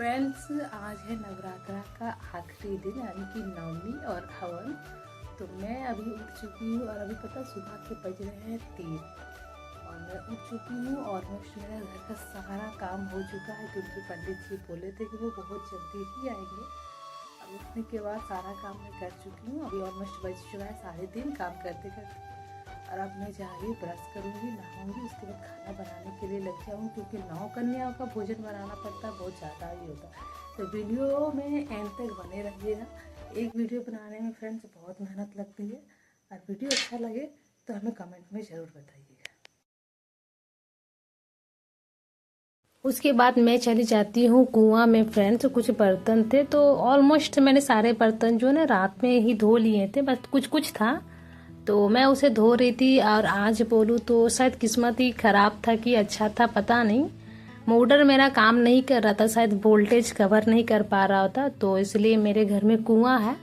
Friends, आज है नवरात्रा का आखिरी दिन यानी कि नवमी और हवन। तो मैं अभी उठ चुकी हूँ और अभी पता सुबह के बज रहे हैं 3 और मैं उठ चुकी हूँ। ऑलमोस्ट मेरा घर का सारा काम हो चुका है क्योंकि पंडित जी बोले थे कि वो बहुत जल्दी ही आएंगे। अब उठने के बाद सारा काम मैं कर चुकी हूँ। अभी ऑलमोस्ट बज चुका है 3:30 काम करते करते। और अब मैं जा रही हूँ, ब्रश करूँगी, नहाऊंगी, उसके बाद खाना बनाने के लिए लग जाऊँ क्योंकि 9 कन्याओं का भोजन बनाना पड़ता है, बहुत ज़्यादा ही होता है। तो वीडियो में एंड तक बने रहिएगा। एक वीडियो बनाने में फ्रेंड्स बहुत मेहनत लगती है और वीडियो अच्छा लगे तो हमें कमेंट में ज़रूर बताइएगा। उसके बाद मैं चली जाती हूँ कुआं में फ्रेंड्स। कुछ बर्तन थे तो ऑलमोस्ट मैंने सारे बर्तन जो है ना रात में ही धो लिए थे, बस कुछ कुछ था तो मैं उसे धो रही थी। और आज बोलूँ तो शायद किस्मत ही खराब था कि अच्छा था, पता नहीं। मोटर मेरा काम नहीं कर रहा था, शायद वोल्टेज कवर नहीं कर पा रहा था, तो इसलिए मेरे घर में कुआं है,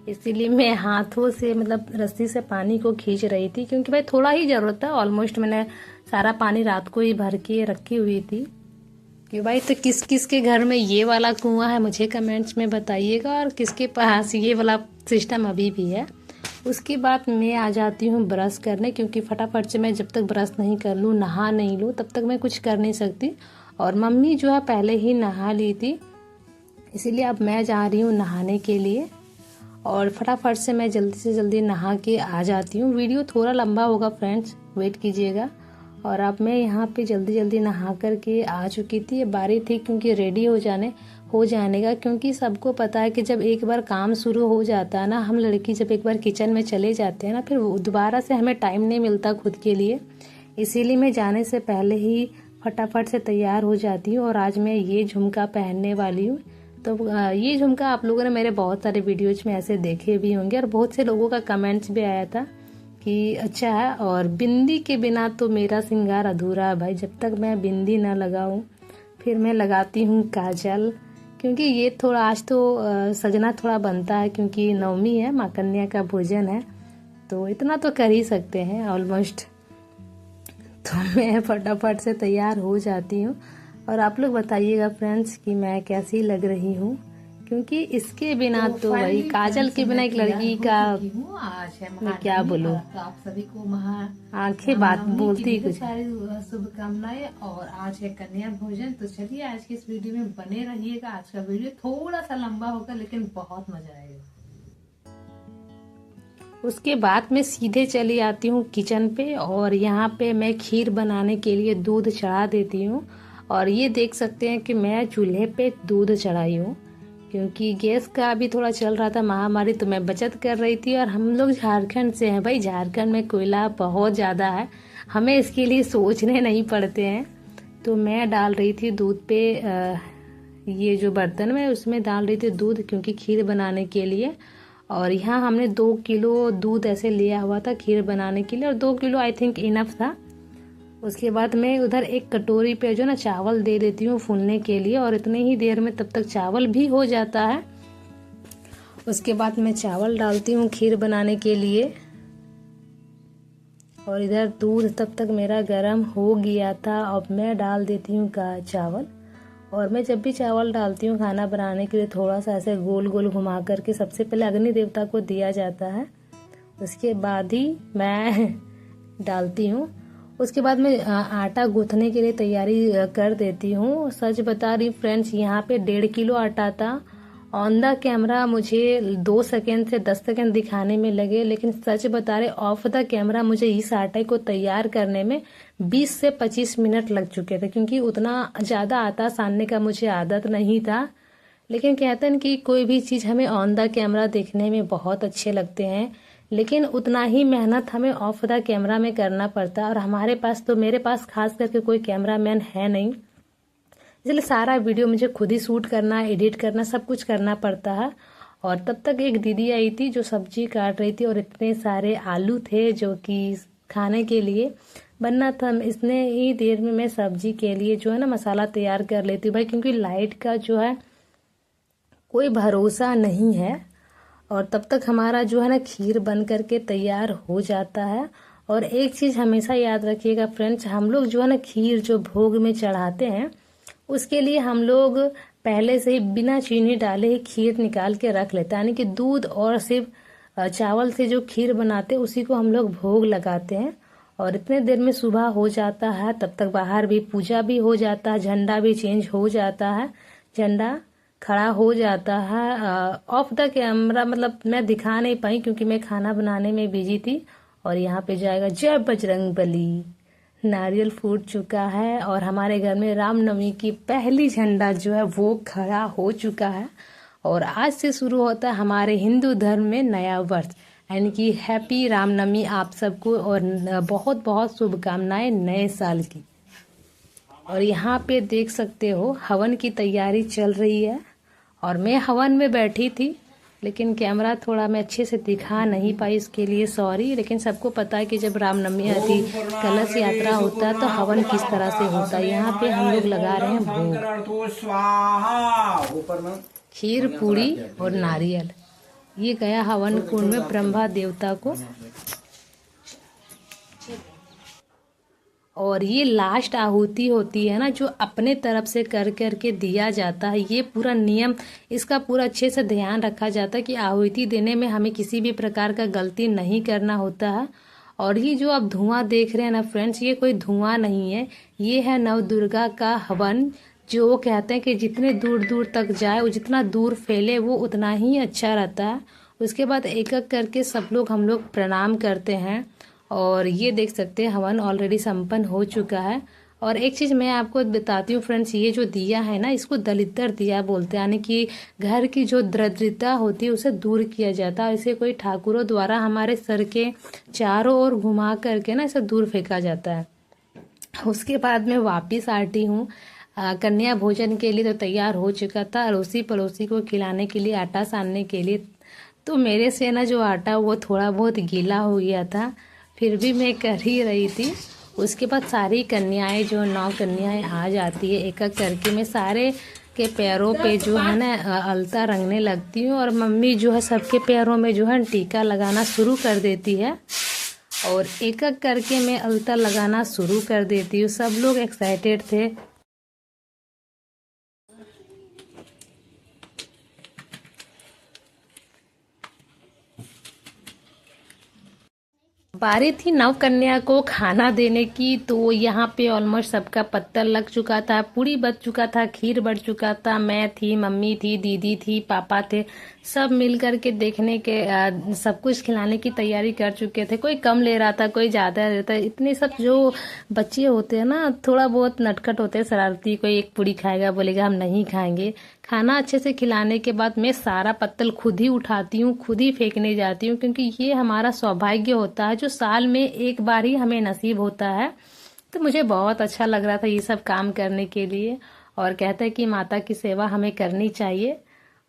इसीलिए मैं हाथों से मतलब रस्सी से पानी को खींच रही थी क्योंकि भाई थोड़ा ही जरूरत था। ऑलमोस्ट मैंने सारा पानी रात को ही भर के रखी हुई थी कि भाई तो किस किस के घर में ये वाला कुआं है मुझे कमेंट्स में बताइएगा और किसके पास ये वाला सिस्टम अभी भी है। उसके बाद मैं आ जाती हूँ ब्रश करने क्योंकि फटाफट से मैं जब तक ब्रश नहीं कर लूँ, नहा नहीं लूँ, तब तक मैं कुछ कर नहीं सकती। और मम्मी जो है पहले ही नहा ली थी, इसीलिए अब मैं जा रही हूँ नहाने के लिए। और फटाफट से मैं जल्दी से जल्दी नहा के आ जाती हूँ। वीडियो थोड़ा लंबा होगा फ्रेंड्स, वेट कीजिएगा। और अब मैं यहाँ पे जल्दी जल्दी नहा करके आ चुकी थी। ये बारी थी क्योंकि रेडी हो जाने का, क्योंकि सबको पता है कि जब एक बार काम शुरू हो जाता है ना, हम लड़की जब एक बार किचन में चले जाते हैं ना, फिर दोबारा से हमें टाइम नहीं मिलता खुद के लिए। इसीलिए मैं जाने से पहले ही फटाफट से तैयार हो जाती हूँ। और आज मैं ये झुमका पहनने वाली हूँ। तो ये झुमका आप लोगों ने मेरे बहुत सारे वीडियोज में ऐसे देखे भी होंगे और बहुत से लोगों का कमेंट्स भी आया था कि अच्छा है। और बिंदी के बिना तो मेरा श्रृंगार अधूरा है भाई, जब तक मैं बिंदी ना लगाऊं। फिर मैं लगाती हूँ काजल, क्योंकि ये थोड़ा आज तो सजना थोड़ा बनता है क्योंकि नवमी है, माँ कन्या का भोजन है, तो इतना तो कर ही सकते हैं ऑलमोस्ट। तो मैं फटाफट से तैयार हो जाती हूँ। और आप लोग बताइएगा फ्रेंड्स कि मैं कैसी लग रही हूँ, क्योंकि इसके बिना तो भाई काजल के बिना एक लड़की का मैं क्या बोलूं, तो आप सभी को आंखें बात बोलती ही कुछ। सारी शुभकामनाएं। और आज है कन्या भोजन, तो चलिए आज के इस वीडियो में बने रहिएगा। आज का वीडियो थोड़ा सा लंबा होगा लेकिन बहुत मजा आएगा। उसके बाद मैं सीधे चली आती हूँ किचन पे और यहाँ पे मैं खीर बनाने के लिए दूध चढ़ा देती हूँ। और ये देख सकते हैं कि मैं चूल्हे पे दूध चढ़ाई हूँ क्योंकि गैस का अभी थोड़ा चल रहा था महामारी, तो मैं बचत कर रही थी। और हम लोग झारखंड से हैं भाई, झारखंड में कोयला बहुत ज़्यादा है, हमें इसके लिए सोचने नहीं पड़ते हैं। तो मैं डाल रही थी दूध पे ये जो बर्तन में उसमें डाल रही थी दूध क्योंकि खीर बनाने के लिए। और यहाँ हमने 2 किलो दूध ऐसे लिया हुआ था खीर बनाने के लिए और 2 किलो आई थिंक इनफ था। उसके बाद मैं उधर एक कटोरी पे जो ना चावल दे देती हूँ फूलने के लिए और इतने ही देर में तब तक चावल भी हो जाता है। उसके बाद मैं चावल डालती हूँ खीर बनाने के लिए और इधर दूध तब तक मेरा गर्म हो गया था। अब मैं डाल देती हूँ चावल। और मैं जब भी चावल डालती हूँ खाना बनाने के लिए थोड़ा सा ऐसे गोल गोल घुमा करके सबसे पहले अग्नि देवता को दिया जाता है, उसके बाद ही मैं डालती हूँ। उसके बाद मैं आटा गूंथने के लिए तैयारी कर देती हूँ। सच बता रही फ्रेंड्स, यहाँ पे 1.5 किलो आटा था। ऑन द कैमरा मुझे 2 सेकेंड से 10 सेकेंड दिखाने में लगे, लेकिन सच बता रहे ऑफ द कैमरा मुझे इस आटे को तैयार करने में 20 से 25 मिनट लग चुके थे क्योंकि उतना ज़्यादा आटा सानने का मुझे आदत नहीं था। लेकिन कहते हैं कि कोई भी चीज़ हमें ऑन द कैमरा देखने में बहुत अच्छे लगते हैं, लेकिन उतना ही मेहनत हमें ऑफ द कैमरा में करना पड़ता है। और हमारे पास तो मेरे पास खास करके कोई कैमरामैन है नहीं, इसलिए सारा वीडियो मुझे खुद ही शूट करना, एडिट करना, सब कुछ करना पड़ता है। और तब तक एक दीदी आई थी जो सब्जी काट रही थी और इतने सारे आलू थे जो कि खाने के लिए बनना था। इतने ही देर में मैं सब्जी के लिए जो है ना मसाला तैयार कर लेती हूँ भाई, क्योंकि लाइट का जो है कोई भरोसा नहीं है। और तब तक हमारा जो है ना खीर बन करके तैयार हो जाता है। और एक चीज़ हमेशा याद रखिएगा फ्रेंड्स, हम लोग जो है ना खीर जो भोग में चढ़ाते हैं उसके लिए हम लोग पहले से ही बिना चीनी डाले ही खीर निकाल के रख लेते हैं, यानी कि दूध और सिर्फ चावल से जो खीर बनाते हैं उसी को हम लोग भोग लगाते हैं। और इतने देर में सुबह हो जाता है, तब तक बाहर भी पूजा भी हो जाता है, झंडा भी चेंज हो जाता है, झंडा खड़ा हो जाता है। ऑफ द कैमरा मतलब मैं दिखा नहीं पाई क्योंकि मैं खाना बनाने में बिजी थी। और यहाँ पे जाएगा जय बजरंग बली, नारियल फूट चुका है और हमारे घर में रामनवमी की पहली झंडा जो है वो खड़ा हो चुका है। और आज से शुरू होता है हमारे हिंदू धर्म में नया वर्ष, यानी कि हैप्पी रामनवमी आप सबको और बहुत बहुत शुभकामनाएं नए साल की। और यहाँ पे देख सकते हो हवन की तैयारी चल रही है और मैं हवन में बैठी थी, लेकिन कैमरा थोड़ा मैं अच्छे से दिखा नहीं पाई, इसके लिए सॉरी। लेकिन सबको पता है कि जब रामनवमी आती कलश यात्रा होता है तो हवन किस तरह से होता है। यहाँ पे हम लोग लगा रहे हैं भोग, खीर पूरी और नारियल। ये गया हवन कुंड में ब्रह्मा देवता को। और ये लास्ट आहुति होती है ना, जो अपने तरफ से कर करके दिया जाता है। ये पूरा नियम, इसका पूरा अच्छे से ध्यान रखा जाता है कि आहुति देने में हमें किसी भी प्रकार का गलती नहीं करना होता है। और ये जो आप धुआं देख रहे हैं ना फ्रेंड्स, ये कोई धुआं नहीं है, ये है नव दुर्गा का हवन। जो वो कहते हैं कि जितने दूर दूर तक जाए, वो जितना दूर फैले वो उतना ही अच्छा रहता है। उसके बाद एक एक करके सब लोग हम लोग प्रणाम करते हैं। और ये देख सकते हैं हवन ऑलरेडी संपन्न हो चुका है। और एक चीज़ मैं आपको बताती हूँ फ्रेंड्स, ये जो दिया है ना, इसको दलिद्र दिया बोलते हैं, यानी कि घर की जो दरिद्रता होती है उसे दूर किया जाता है। इसे कोई ठाकुरों द्वारा हमारे सर के चारों ओर घुमा करके ना इसे दूर फेंका जाता है। उसके बाद मैं वापिस आती हूँ कन्या भोजन के लिए, तो तैयार हो चुका था अड़ोसी पड़ोसी को खिलाने के लिए, आटा सानने के लिए। तो मेरे से ना जो आटा वो थोड़ा बहुत गीला हो गया था, फिर भी मैं कर ही रही थी। उसके बाद सारी कन्याएं जो 9 कन्याएं आ जाती है, एक एक करके मैं सारे के पैरों पे जो है ना अलता रंगने लगती हूँ। और मम्मी जो है सबके पैरों में जो है टीका लगाना शुरू कर देती है और एक एक करके मैं अलता लगाना शुरू कर देती हूँ। सब लोग एक्साइटेड थे। बारी थी नव कन्या को खाना देने की, तो यहाँ पे ऑलमोस्ट सबका पत्तल लग चुका था, पूरी बच चुका था, खीर बढ़ चुका था। मैं थी, मम्मी थी, दीदी थी, पापा थे, सब मिल करके देखने के सब कुछ खिलाने की तैयारी कर चुके थे। कोई कम ले रहा था, कोई ज़्यादा ले रहा था। इतने सब जो बच्चे होते हैं ना थोड़ा बहुत नटखट होते हैं, शरारती। कोई एक पूरी खाएगा, बोलेगा हम नहीं खाएंगे। खाना अच्छे से खिलाने के बाद मैं सारा पत्तल खुद ही उठाती हूँ, खुद ही फेंकने जाती हूँ, क्योंकि ये हमारा सौभाग्य होता है जो साल में एक बार ही हमें नसीब होता है। तो मुझे बहुत अच्छा लग रहा था ये सब काम करने के लिए। और कहते हैं कि माता की सेवा हमें करनी चाहिए।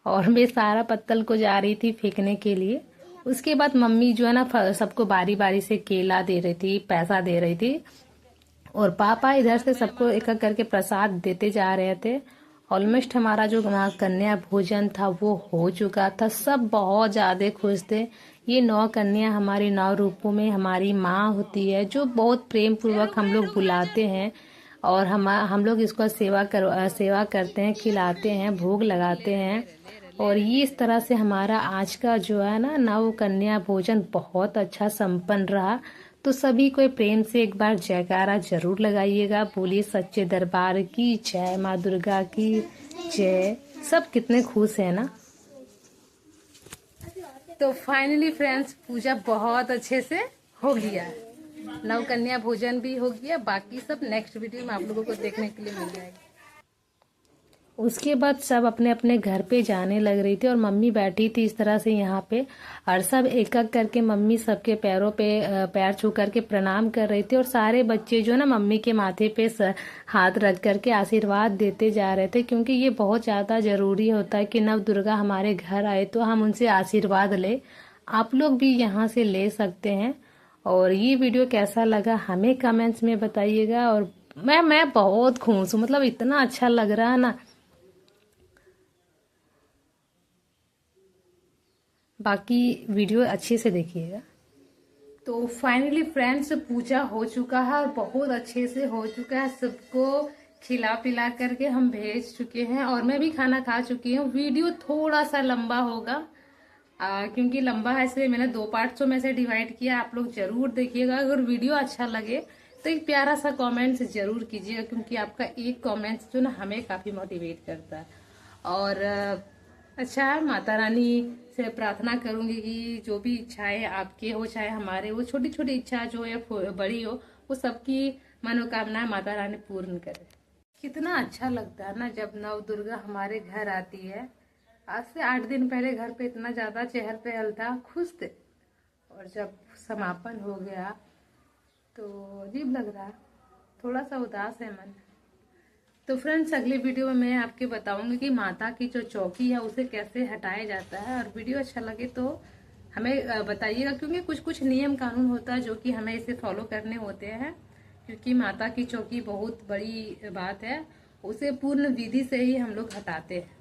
और मैं सारा पत्तल को जा रही थी फेंकने के लिए। उसके बाद मम्मी जो है ना सबको बारी बारी से केला दे रही थी, पैसा दे रही थी, और पापा इधर से सबको एक एक करके प्रसाद देते जा रहे थे। ऑलमोस्ट हमारा जो कन्या भोजन था वो हो चुका था। सब बहुत ज़्यादा खुश थे। ये 9 कन्या हमारी 9 रूपों में हमारी माँ होती है, जो बहुत प्रेम पूर्वक हम लोग बुलाते हैं। और हम लोग इसको सेवा करते हैं, खिलाते हैं, भोग लगाते हैं। और ये इस तरह से हमारा आज का जो है ना नव कन्या भोजन बहुत अच्छा संपन्न रहा। तो सभी को प्रेम से एक बार जयकारा जरूर लगाइएगा। बोलिए सच्चे दरबार की जय, माँ दुर्गा की जय। सब कितने खुश है ना। तो फाइनली फ्रेंड्स पूजा बहुत अच्छे से हो गया, नव कन्या भोजन भी हो गया। बाकी सब नेक्स्ट वीडियो में आप लोगों को देखने के लिए मिल जाएगा। उसके बाद सब अपने अपने घर पे जाने लग रही थी और मम्मी बैठी थी इस तरह से यहाँ पे, और सब एक एक करके मम्मी सबके पैरों पे पैर छू करके प्रणाम कर रही थी। और सारे बच्चे जो है ना मम्मी के माथे पे हाथ रख करके आशीर्वाद देते जा रहे थे, क्योंकि ये बहुत ज़्यादा ज़रूरी होता है कि नव दुर्गा हमारे घर आए तो हम उनसे आशीर्वाद ले। आप लोग भी यहाँ से ले सकते हैं। और ये वीडियो कैसा लगा हमें कमेंट्स में बताइएगा। और मैं बहुत खुश हूँ, मतलब इतना अच्छा लग रहा है ना। बाकी वीडियो अच्छे से देखिएगा। तो फाइनली फ्रेंड्स पूजा हो चुका है और बहुत अच्छे से हो चुका है। सबको खिला पिला करके हम भेज चुके हैं और मैं भी खाना खा चुकी हूँ। वीडियो थोड़ा सा लंबा होगा क्योंकि लंबा है, इसलिए मैंने 2 पार्ट्स में से डिवाइड किया। आप लोग जरूर देखिएगा। अगर वीडियो अच्छा लगे तो एक प्यारा सा कमेंट्स जरूर कीजिएगा, क्योंकि आपका एक कमेंट्स जो ना हमें काफी मोटिवेट करता है। और अच्छा है, माता रानी से प्रार्थना करूंगी कि जो भी इच्छाएं आपके हो चाहे हमारे हो, छोटी छोटी इच्छा जो है बड़ी हो, वो सबकी मनोकामनाएं माता रानी पूर्ण करे। कितना अच्छा लगता है ना जब नव दुर्गा हमारे घर आती है। आज से 8 दिन पहले घर पे इतना ज्यादा चहल पहल था, खुश थे, और जब समापन हो गया तो अजीब लग रहा है, थोड़ा सा उदास है मन। तो फ्रेंड्स, अगली वीडियो में मैं आपके बताऊंगी कि माता की जो चौकी है उसे कैसे हटाया जाता है। और वीडियो अच्छा लगे तो हमें बताइएगा, क्योंकि कुछ कुछ नियम कानून होता है जो कि हमें इसे फॉलो करने होते हैं, क्योंकि माता की चौकी बहुत बड़ी बात है, उसे पूर्ण विधि से ही हम लोग हटाते हैं।